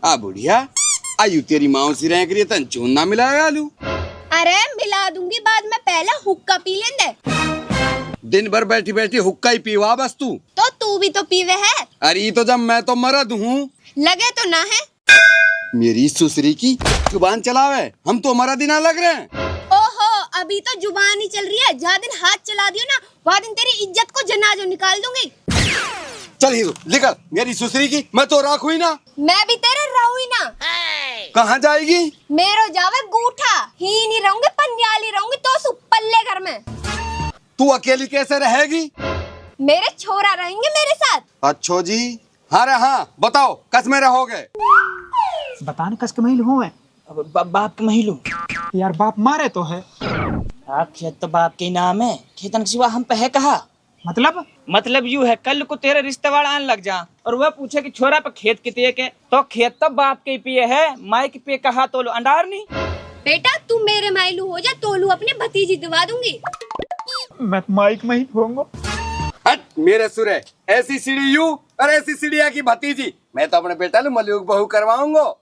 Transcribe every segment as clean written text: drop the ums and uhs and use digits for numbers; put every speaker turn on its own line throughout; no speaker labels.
आ बुढ़िया, आयु तेरी माँ सी रह करिए तन चून ना मिलाया आलू।
अरे मिला दूंगी बाद में, पहले हुक्का पी लेंदे।
दिन भर बैठी बैठी हुक्का ही पीवा बस तू।
तो तू भी तो पीवे है।
अरे तो जब मैं तो मर्द हूँ।
लगे तो ना है।
मेरी सुसरी की जुबान चलावे, हम तो मर्द ही ना लग रहे हैं।
ओहो, अभी तो जुबान ही चल रही है, जहाँ दिन हाथ चला दियो ना वहाँ दिन तेरी इज्जत को जनाजो निकाल दूंगी।
चल हीरो निकल मेरी सुसरी की, मैं तो राखू ही ना।
मैं भी तेरे रहूँ ही ना।
कहाँ जाएगी?
मेरो जावे गूठा, ही नहीं रहूंगी, पंजाली रहूंगी तो सुपल्ले घर में।
तू अकेली कैसे रहेगी?
मेरे छोरा रहेंगे मेरे साथ।
अच्छो जी, हाँ रे हाँ, बताओ कस में रहोगे?
बताने कस के महिल हूँ मैं।
बाप के महिलू
यार बाप मारे तो है।
खेत तो बाप के नाम है, खेतन के सिवा हम पे है कहा। मतलब यूँ है, कल को तेरे रिश्ते वाला आने लग जा और वह पूछे कि छोरा पे खेत कितने के, तो खेत तो बाप के पिए है, माई के पे कहा तो लो अंडार नहीं।
बेटा तू मेरे मायलू हो जा, तोलू अपनी भतीजी दिवा दूंगी।
मैं माइक में ही होऊंगा।
हट मेरे सुरे, ऐसी सीढ़ी यू और ऐसी सीढ़िया की भतीजी, मैं तो अपने बेटा मलूक बहू करवाऊंगा।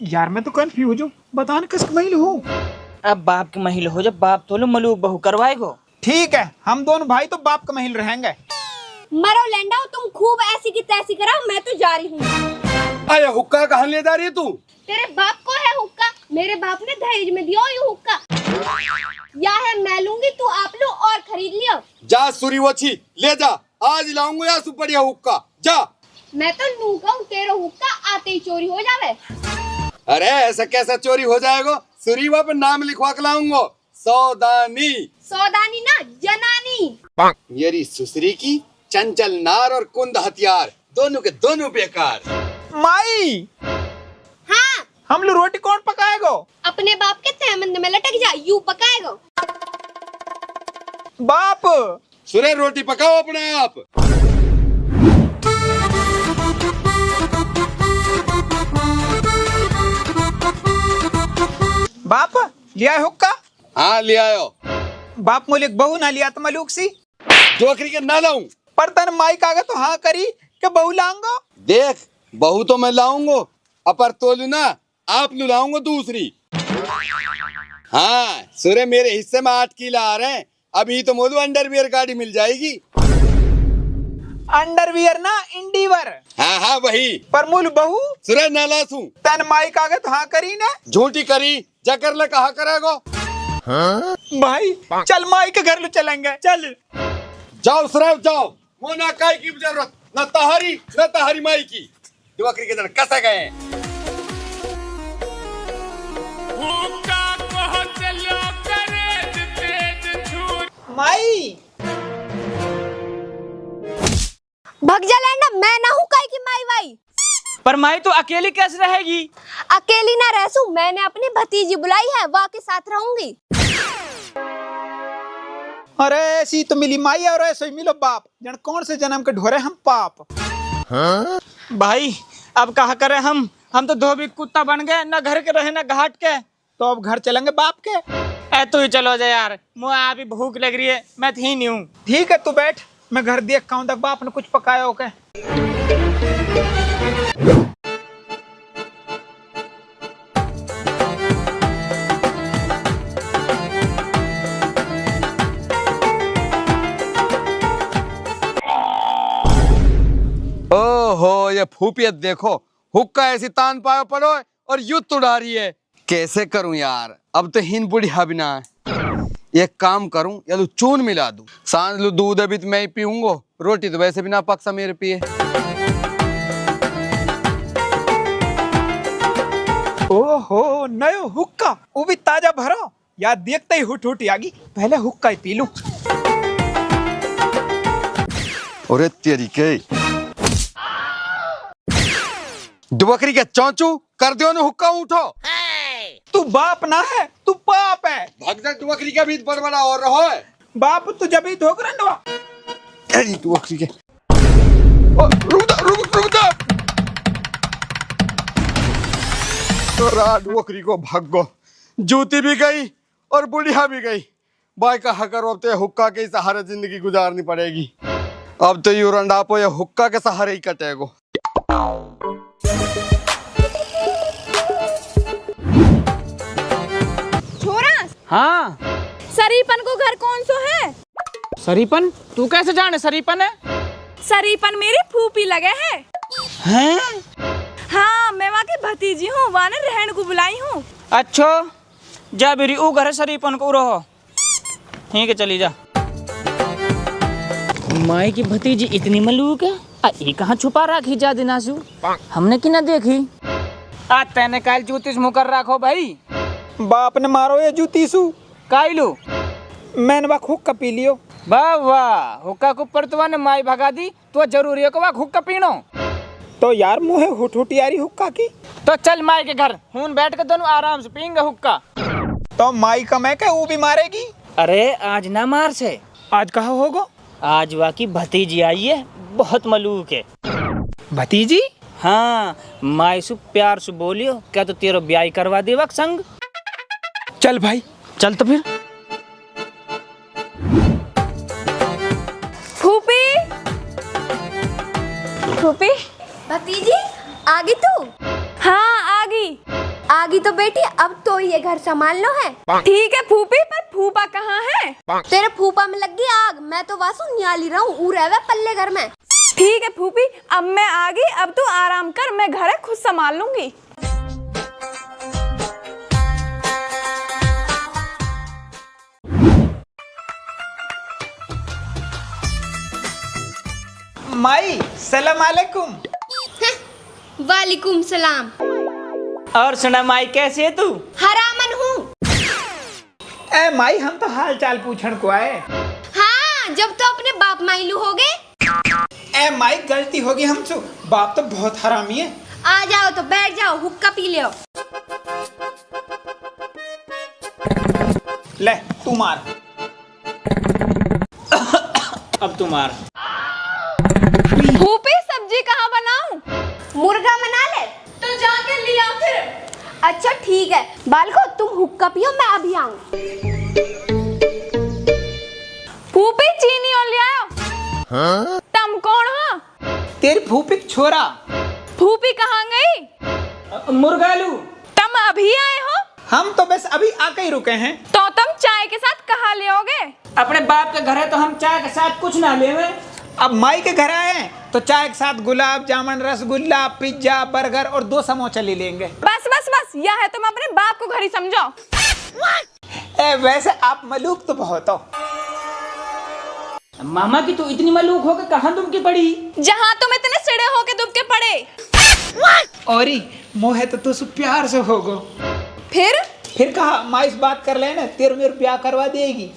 यार मैं तो कंफ्यूज हूँ, बताने कस के महिल हूँ।
अब बाप के महिल हो, जब बाप तो लो मलूक बहू करवाएगो।
ठीक है, हम दोनों भाई तो बाप का महिल रहेंगे।
मरो लेंडाओ, तुम खूब ऐसी की तैसी कराओ, मैं तो जा रही हूँ।
अरे हुक्का कहाँ ले जा रही है तू?
तेरे बाप को है हुक्का, मेरे बाप ने दहेज में दिया ये हुक्का। या है मैं लूंगी, तू आप लो और खरीद लियो।
जा सुरी वछी ले जा, आज लाऊंगा या सुपड़िया हुक्का, जा।
मैं तो लूंगा तेरा हुक्का, आते ही चोरी हो जावे।
अरे ऐसा कैसा चोरी हो जाएगा? सुरी वह पे नाम लिखवा के लाऊंगा, सौदानी।
सौदानी ना, जनानी।
मेरी सुसरी की चंचल नार और कुंद हथियार, दोनों के दोनों बेकार।
माई,
हाँ
हम लोग रोटी कौन पकाएगा?
अपने बाप के तहमंद में लटक जा, यू पकाएगा।
बाप
सुरे रोटी पकाओ अपने आप।
बाप लिया हुक्का?
हाँ ले आयो।
बाप मोलिक बहू ना लिया तो मलूक सी
जोकरी के ना लाऊं।
पर तन माई कागा तो हाँ करी के बहू लाऊंगा।
देख बहू तो मैं लाऊंगा, अपर तोलू ना आप लू लाऊंगा दूसरी। हाँ सुरे मेरे हिस्से में 8 किलो आ रहे हैं, अभी तो मोलू अंडरवियर गाड़ी मिल जाएगी।
अंडरवियर ना इंडीवर।
हाँ हाँ वही।
पर मूल बहू
सुरे नालासू
तन माई कागा तो हाँ करी ना।
झूठी करी जकर ले कहा करेगो।
हाँ? भाई चल माई के घर ले चलेंगे, चल।
जाओ सुरे जाओ, वो ना काय की जरूरत, न तहारी माई की। दुआकरी के जन कसे गए।
माई
भग जा लैंडा, मैं ना हूँ काय की माई वाई।
पर माई तो अकेली कैसे रहेगी?
अकेली ना रहूं, मैंने अपनी भतीजी बुलाई है, वहाँ के साथ रहूंगी।
अरे ऐसी तो मिली माई और ऐसे ही मिलो बाप, जन कौन से जन्म के ढोरे हम पाप।
हाँ? भाई अब कहा करे हम तो धोबी कुत्ता बन गए, न घर के रहे न घाट के।
तो अब घर चलेंगे बाप के।
ए तू ही चलो जा यार, मुझे अभी भूख लग रही है, मैं थी नहीं हूँ।
ठीक है तू बैठ, मैं घर देख का तक बाप ने कुछ पकाया होके।
ओहो ये फूफियत देखो, हुक्का ऐसी तान पायो पड़ो और युद्ध उड़ा रही है। कैसे करूं यार, अब तो हिन बुढ़िया भी ना है। एक काम करूं, या लू चून मिला दूं, सांझ लू दूध अभी तो मैं ही पीऊंगा, रोटी तो वैसे भी ना पक्सा मेरे पिए।
ओहो नयो हुक्का, वो भी ताजा भरो यार, देखते ही हुट हुट आगी, पहले हुक्का ही पी लूं।
अरे तेरी के दुबकरी के चौंचू कर दियो ना हुक्का, उठो।
तू बाप ना है, तू पाप है।
भगदड़ दुबकरी के भी बड़बड़ा और रहो है।
बाप तू जब ही धोकर रंडवा।
अरे दुबकरी के रुक जा। तो दुबकरी को भागो, जूती भी गई और बुढ़िया भी गई। बाय का हकर होते हुक्का के सहारे जिंदगी गुजारनी पड़ेगी। अब तो यू रंडापो या हुक्का के सहारे ही कटेगो।
छोरा,
हाँ
सरीपन को घर कौन सो है?
सरीपन, तू कैसे जाने सरीपन है?
सरीपन मेरी फूफी लगे है।
हैं?
हाँ, मैं वहाँ की भतीजी हूँ, वहाँ ने रहन को बुलाई हूँ।
अच्छा, जा बेरी ऊ घर सरीपन को रहो। ठीक है, चली जा। माई की भतीजी इतनी मलूक है, ये कहाँ छुपा रखी जा दिनासु, हमने की ना देखी। आज तेने काल जूतीस मुँह कर रखो भाई।
बाप ने मारो ये जूतीसु
काइलू
मैंने बा हुक्का पी लियो।
वाह वाह, हुक्का को पर तुआ ने माई भगा दी, तो जरूरी है को वाह हुक्का पीनो।
तो यार मुँह हुट यारी हुक्का की।
तो चल माई के घर, हून बैठ के दोनों आराम से पीएंगे हुक्का।
तो माई का मैं क्या वो भी मारेगी?
अरे आज ना मार से,
आज कहा होगा?
आज वा की भतीजी आई है, बहुत मलूक है।
भतीजी?
हाँ, माई सु प्यार से बोलियो, क्या तो तेरो ब्याह करवा देवक संग।
चल भाई
चल तो फिर।
फूफी, फूफी, भतीजी, आगी तू? हाँ, आगी तो बेटी, अब तो ये घर संभाल लो है। ठीक है फूफी, पर फूफा कहाँ है? तेरे फूफा में लगी आग, मैं तो वासु नियाली रहा हूँ, रहे पल्ले घर में। ठीक है फूफी, अब मैं आ गई, अब तू आराम कर, मैं घर है खुद संभाल लूंगी।
माई सलाम अलैकुम।
वालेकुम सलाम।
और सुना माई, कैसे है तू?
हरामन हूँ।
ए माई, हम तो हाल चाल पूछन को आए।
हाँ, जब तो अपने बाप माइलू हो गए।
ए माई, गलती होगी हमसे, बाप तो बहुत हरामी है।
आ जाओ तो बैठ जाओ, हुक्का पी ले।
ले तू मार।
अब तू मार।
फूफी, सब्जी कहाँ बनाऊं? मुर्गा बना ले। तो जाके लिया फिर। अच्छा ठीक है, बालको तुम हुक्का पियो, मैं अभी आऊं। फूफी, चीनी और ले आओ। हाँ? तुम कौन हो?
तेरी फूफी की छोरा।
फूफी कहाँ गई?
मुर्गालू,
तुम अभी आए हो?
हम तो बस अभी आके ही रुके हैं।
तो तुम चाय के साथ कहाँ ले आओगे?
अपने बाप के घर है तो हम चाय के साथ कुछ ना लेवे।
अब माई के घर आए हैं तो चाय के साथ गुलाब जामुन, रसगुल्ला, पिज्जा, बर्गर और 2 समोसा ले लेंगे।
बस बस बस, यह है, तुम अपने बाप को घर ही समझो।
ए वैसे आप मलूक तो बहुत हो।
मामा की तू इतनी मलूक हो के कहाँ दुबकी पड़ी?
जहाँ तुम इतने सिड़े हो के दुबके पड़े।
औरी मोहे तो तू प्यार से होगो।
फिर
कहा माई से बात कर लेना, तेरे मेरे ब्याह करवा देगी।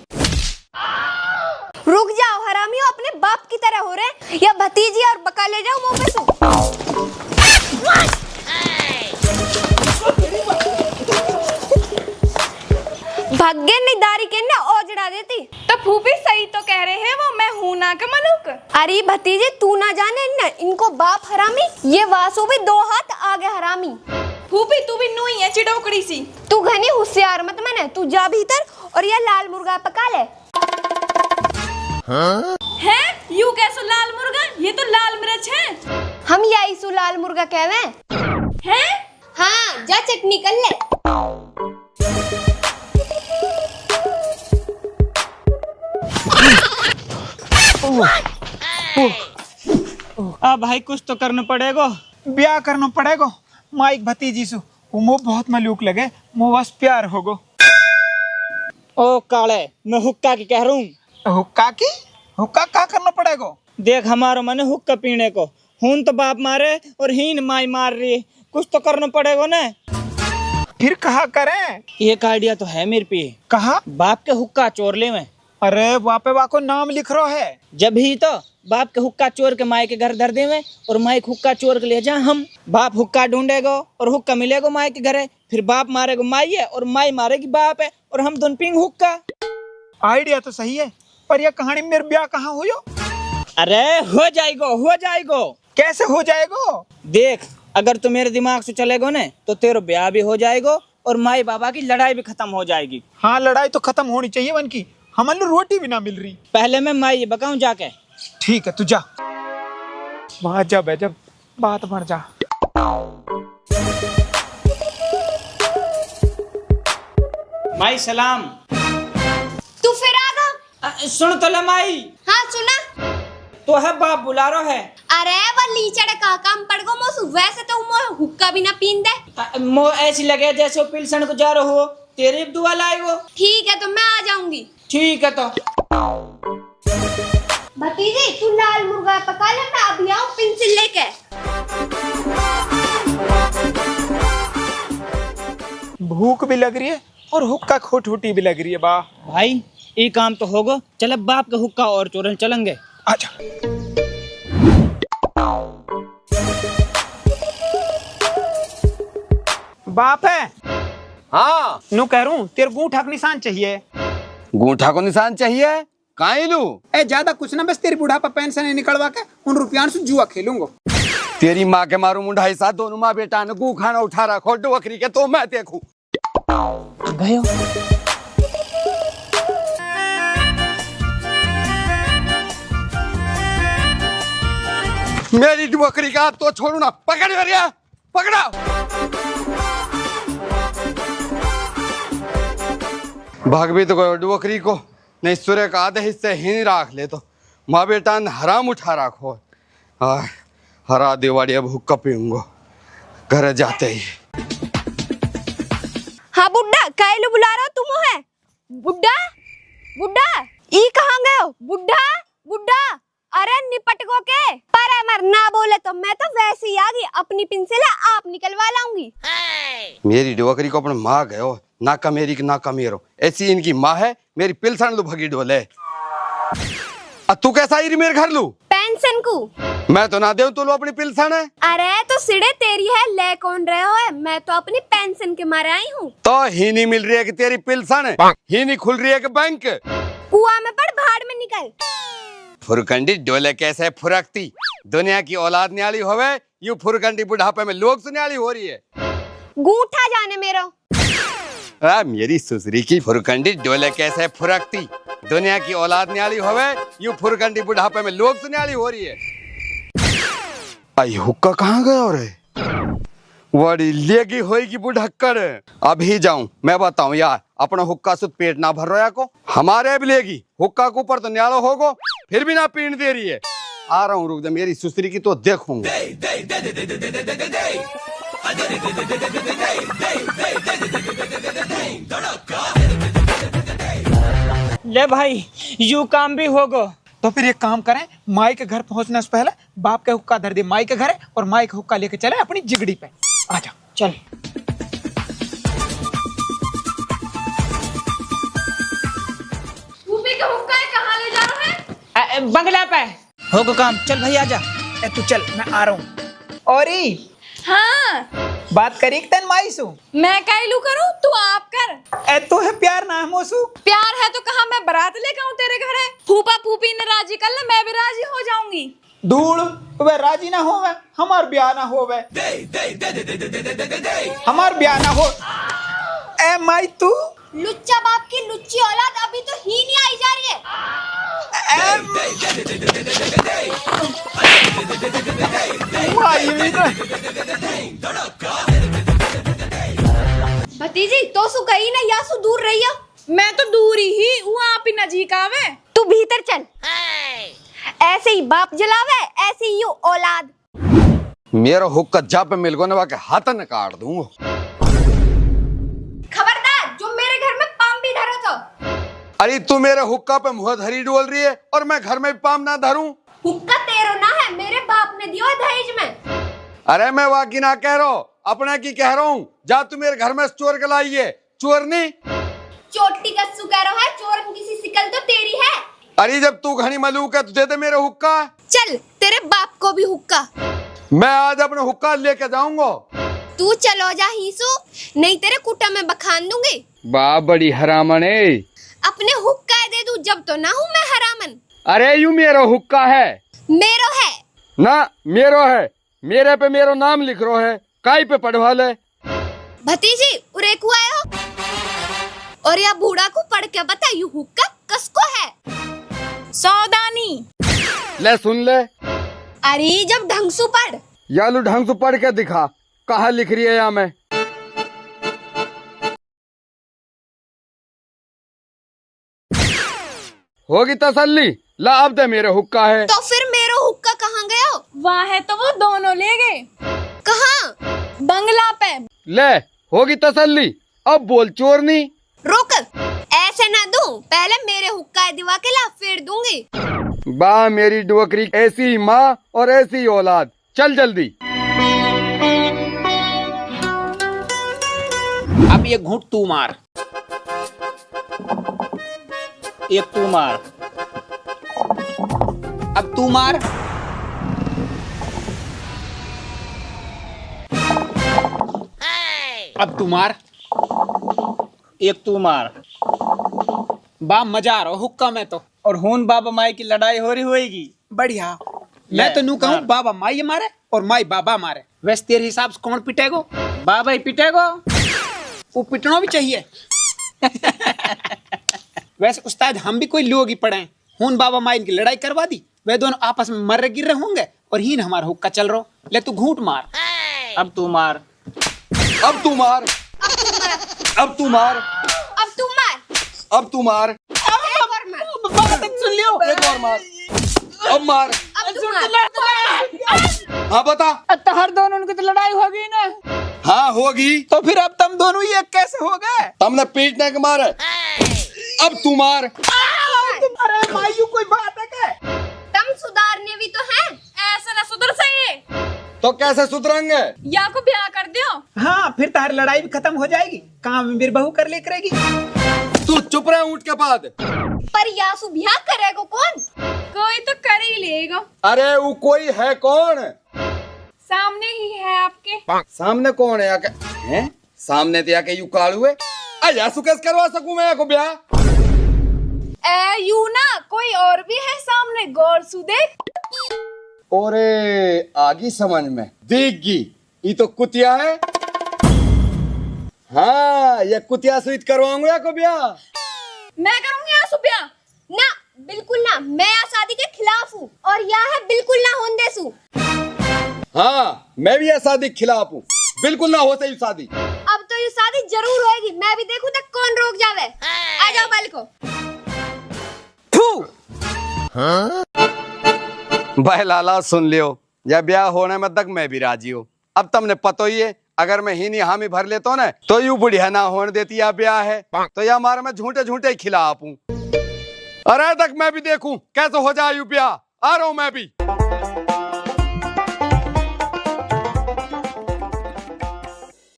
रुक जाओ हरामियों, अपने बाप की तरह हो रहे, या भतीजी और बका ले जाओ मुंह पे से। भाग्य निदारी के ना ओजड़ा देती। तो फूफी सही तो कह रहे हैं वो, मैं हूं ना के मलूक। अरे भतीजे, तू ना जाने ना इनको बाप हरामी, ये वासु भी 2 हाथ आगे हरामी। फूफी तू भी नूई है, चिड़ोकड़ी सी। तू घनी होशियार मत मने, तू जा भीतर और ये लाल मुर्गा पका ले। है यू कैसो लाल मुर्गा, ये तो लाल मिर्च है। हम यही सु लाल मुर्गा कहवे हैं। हाँ, जा चटनी कर ले।
अब भाई कुछ तो करना पड़ेगा।
ब्याह करना पड़ेगा माई भतीजी से। वो बहुत मलूक लगे, मुँह बस प्यार होगो।
ओ काले, मैं हुक्का की कह रहा हूँ।
हुक्का क्या करना पड़ेगा?
देख, हमारा मन है हुक्का पीने को, हून तो बाप मारे और हीन माई मार रही है, कुछ तो करना पड़ेगा ना।
फिर कहा करें?
एक आइडिया तो है मेरे पे।
कहा?
बाप के हुक्का चोर ले में।
अरे वापे वाको नाम लिख रहा है।
जब ही तो बाप के हुक्का चोर के माई के घर धर देवे और माई के हुक्का चोर के ले जा हम। बाप हुक्का ढूंढेगा और हुक्का मिलेगा माई के घरे, फिर बाप मारेगा माई है और माई मारेगी बाप है और हम दोनों पिंग हुक्का।
आइडिया तो सही है, पर यह कहानी मेरे ब्याह कहाँ हुई?
अरे हो जाएगो।
कैसे हो जाएगा?
देख, अगर तू मेरे दिमाग से चलेगा ना तो तेरा ब्याह भी हो जाएगा और माई बाबा की लड़ाई भी खत्म हो जाएगी।
हाँ, लड़ाई तो खत्म होनी चाहिए वन की, हमारे रोटी भी ना मिल रही।
पहले मैं माई बताऊं जाके,
ठीक है तू जा। वहां जब है जब बात बढ़ जा।
माई सलाम।
तू फिर आ गया?
सुन तो ले माई।
हाँ सुना।
तो है बाप बुला रहा है।
अरे वो लीचड़ का काम पड़ गो मोसु, वैसे तो मो हुक्का भी ना पीन दे।
मो ऐसी लगे जैसे पिलसन को जा रहो हो, तेरी भी दुआ लाएगो।
ठीक है तो मैं आ जाऊंगी।
ठीक है तो।
भतीजी तू लाल मुर्गा पका ले, मैं अभी आऊं पेंसिल लेके।
भूख भी लग रही है और हुक्का खोटूटी भी लग रही है बा।
भाई ये काम तो होगा, चल अब बाप का हुक्का और चोरन चलेंगे।
आजा। बाप है।
हाँ
नु कह रू तेरे गूठा का निशान चाहिए।
गूठा को निशान चाहिए, काहे लू?
ए ज्यादा कुछ ना, बस तेरी बुढ़ापा पेंशन निकलवा के उन रुपया से जुआ खेलूंगा।
तेरी माँ के मारू मुंडाई साथ दोनों माँ बेटा ने गू खाना उठा रखो बकरी के, तो मैं देखू।
गयो।
मेरी बकरी का तो छोड़ू ना, पकड़ भैया पकड़ा। भागवी तो गयो बकरी को, नहीं सूर्य का आधे हिस्से ही राख ले तो माँ बेटा ने हराम उठा रखो। हरा दिवाड़ी अब हुक्का पीऊंगा घर जाते ही।
हाँ बुड्ढा कायलू बुला रहा तुम है? बुड्ढा बुड्ढा ई कहाँ गए हो? बुड्ढा बुड्ढा अरे निपट गो के पर अमर ना बोले तो मैं तो वैसे ही आ गई, अपनी पिंसिल आप निकलवा लाऊंगी।
मेरी डोकरी को अपने माँ गयो, नाका मेरी की नाका मेरो, ऐसी इनकी माँ है। मेरी पिलसन लू भगी डोले। तू कैसा आई मेरे घर लू
पेंशन को?
मैं तो ना दे तू लो अपनी पिलसन है।
अरे तो सिड़े तेरी है, ले कौन रहे हो है? मैं तो अपनी पेंशन के मारे आई हूँ।
तो ही नहीं मिल रही है कि तेरी पिलसन है, ही नहीं खुल रही है कि बैंक।
कुआं में पड़ भाड़ में निकल।
फुरकंडी डोले कैसे फुरकती, दुनिया की औलाद न्याली होवे, यू फुरकंडी बुढ़ापे में लोग सुन्याली हो रही है।
गूठा जाने मेरो।
मेरी सुसरी की फुरकंडी डोले कैसे फुरकती, दुनिया की औलाद न्याली होवे, यू फुरकंडी बुढ़ापे में लोग सुन्याली हो रही है। आई हुक्का कहाँ गया रे? वड़ी लेगी होएगी बुढ़क्कड़। अभी जाऊं मैं बताऊं यार, अपना हुक्का सुध पेट ना भर रहा को, हमारे भी लेगी हुक्का के ऊपर तो न्यालो होगो, फिर भी ना पीण दे रही है। आ रहा हूँ रुक जा, मेरी सुसरी की तो देखूंगा।
ले भाई यू काम भी होगा।
तो फिर एक काम करें, माई के घर पहुंचने से पहले बाप के हुक्का धर दे माई के घर और माई का हुक्का लेके चले अपनी जिगड़ी पे। आजा
चल।
कहाँ ले जा रहे हैं?
बंगला पे होगा काम। चल भाई आजा।
ए तू चल, मैं आ रहा हूँ। और
हाँ
बात करी तन माई सु,
मैं कायलू करूँ तू आप कर।
ए तो है प्यार ना है मोसू।
प्यार है तो कहाँ मैं बारात लेकर आऊँ तेरे घर है? फूफा फूफी ने राजी कर ले, मैं भी राजी हो जाऊंगी।
धूड़ वे राजी ना होवे, हमार ब्याह ना होवे, हमार ब्याह ना हो। ए माई तू
लुच्चा बाप की लुच्ची औलाद अभी तो ही नहीं आई जा रही है।
माई भी तो
भतीजी तो सु कही ना या सु दूर रही हो? मैं तो दूर ही हूँ, आप ही नजीक आवे। तू भीतर चल। ऐसे ही बाप जलावे, ऐसे ही यू औलाद।
मेरा हुक्का जा पे मिल गो ना के हाथ न काट दूंगा।
खबरदार जो मेरे घर में पाम भी धरो तो।
अरे तू मेरे हुक्का पे मुंह धरी डोल रही है और मैं घर में पाम ना धरूं।
हुक्का तेरो ना है, मेरे बाप ने दियो दहेज में।
अरे मैं वाकी ना कह रहा हूँ, अपने की कह रहा हूँ। जा तू मेरे घर में चोर के लाई है, चोर नहीं
चोटी का सु कह रहा है, चोर किसी सिकल तो तेरी है।
अरे जब तू घनी मलूक है तो दे दे मेरे हुक्का।
चल तेरे बाप को भी हुक्का।
मैं आज अपने हुक्का लेके जाऊंगा।
तू चलो जा हीसू, नहीं तेरे कुटा में बखान दूंगी।
बा बड़ी हरामन है।
अपने हुक्का दे दूं जब तो ना हूँ मैं हरामन।
अरे यू मेरा हुक्का है।
मेरो है
ना मेरो है, मेरे पे मेरो नाम लिख रो है, काई पे पढ़वा ले।
भतीजी उरे को आए हो और या बूढ़ा को पढ़ के बता यू हुक्का कसको है? सौदानी।
ले सुन ले,
अरे जब ढंग से पढ़।
यालू ढंग से पढ़ के दिखा, कहा लिख रही है यहाँ में। होगी तसल्ली, ला अब दे मेरे हुक्का है।
तो फिर मेरा हुक्का कहाँ गया?
वहाँ है तो वो दोनों ले गए।
कहाँ?
बंगला पे।
ले होगी तसल्ली, अब बोल चोरनी।
रुक, ऐसे ना दूं, पहले मेरे हुक्का दिवा के ला, फिर दूंगी।
बा मेरी डोकरी, ऐसी ही माँ और ऐसी ही औलाद, चल जल्दी।
अब ये घूंट तू मार, एक तू मार, अब तू मार, अब तू मार, एक तू मार। बा मजा आ रहा हुक्का में तो।
और हून बाबा माई की लड़ाई हो रही होगी।
बढ़िया। मैं तो नू कहूँ बाबा माई मारे और माई बाबा मारे। वैसे तेरे हिसाब से कौन पिटेगो?
बाबा ही पिटेगो।
वो पिटना भी चाहिए। वैसे उस्ताद हम भी कोई लोग ही पड़े हैं। हून बाबा माई इनकी लड़ाई करवा दी, वे दोनों आपस में मर गिर रहे होंगे और हीन हमारा हुक्का चल रहा। ले तू घूंट मार,
अब तू मार,
अब तू मार, अब तू मार,
अब तू मार,
अब तू मार,
एक और मार,
बात सुन लियो।
एक और मार, अब मार।
अब तू मार।
हाँ बता।
तो हर दोनों की तो लड़ाई होगी ना।
हाँ होगी।
तो फिर अब तुम दोनों ही एक कैसे हो गए?
तुमने पीटने के मारे, अब तू मार।
तुम्हारे मायू कोई बात है क्या?
तुम सुधारने भी तो हैं।
ऐसे ना सुधर सही।
तो कैसे सुधरेंगे?
या को ब्याह कर दियो।
हाँ, फिर तारी लड़ाई भी खत्म हो जाएगी, काम में भी बहू कर ले करेगी।
तू चुप रहे ऊँट के बाद।
पर यासु ब्याह करेगा कौन?
कोई तो कर ही लेगा।
अरे वो कोई है कौन?
सामने ही है आपके।
सामने कौन है? आके हैं? सामने तो आके यू कालू है। अया सुकेश करवा सकूं मैं को ब्याह?
यू ना, कोई और भी है सामने, गौर सु देख।
ओरे आगी समझ में देगी, ये तो कुतिया है। हाँ ये कुतिया सुईत करवाऊंगा को ब्याह।
मैं करूंगी आसु ब्याह।
ना, बिल्कुल ना, मैं यहाँ शादी के खिलाफ हूँ और यह है बिल्कुल ना होने देसू।
हाँ मैं भी ये शादी के खिलाफ हूँ, बिल्कुल ना हो सही शादी।
अब तो ये शादी जरूर होएगी, मैं भी देखूं तक कौन रोक जावे। आ जाओ बालिको।
भाई लाला सुन लियो, या ब्याह होने में तक मैं भी राजी हूँ। अब तुमने पतो ही है, अगर मैं ही नहीं हामी भर लेता ना तो यू बुढ़िया ना होने देती या ब्याह है तो या हमारे में झूठे झूठे खिलाफ हूँ। अरे तक मैं भी देखूं कैसे हो जाए यू ब्याह। आ रहा हूँ मैं भी।